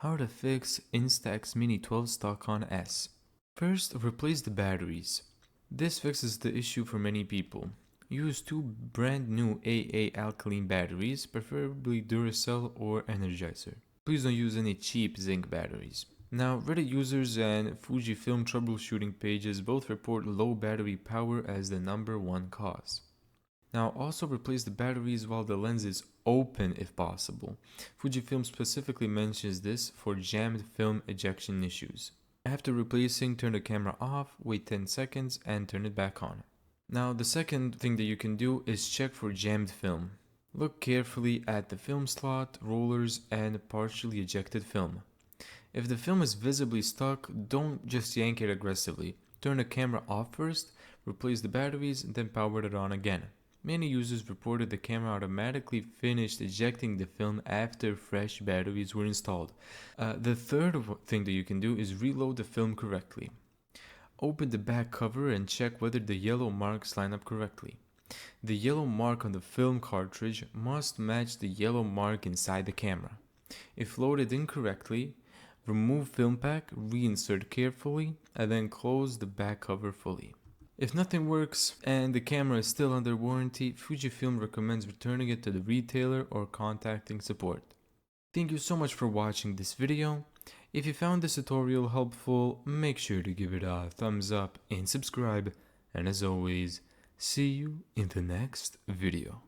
How to fix Instax Mini 12 stock on S. First, replace the batteries. This fixes the issue for many people. Use two brand new AA alkaline batteries, preferably Duracell or Energizer. Please don't use any cheap zinc batteries. Now, Reddit users and Fujifilm troubleshooting pages both report low battery power as the #1 cause. Now, also replace the batteries while the lens is open if possible. Fujifilm specifically mentions this for jammed film ejection issues. After replacing, turn the camera off, wait 10 seconds, and turn it back on. Now, the second thing that you can do is check for jammed film. Look carefully at the film slot, rollers, and partially ejected film. If the film is visibly stuck, don't just yank it aggressively. Turn the camera off first, replace the batteries, and then power it on again. Many users reported the camera automatically finished ejecting the film after fresh batteries were installed. The third thing that you can do is reload the film correctly. Open the back cover and check whether the yellow marks line up correctly. The yellow mark on the film cartridge must match the yellow mark inside the camera. If loaded incorrectly, remove film pack, reinsert carefully, and then close the back cover fully. If nothing works and the camera is still under warranty, Fujifilm recommends returning it to the retailer or contacting support. Thank you so much for watching this video. If you found this tutorial helpful, make sure to give it a thumbs up and subscribe. And as always, see you in the next video.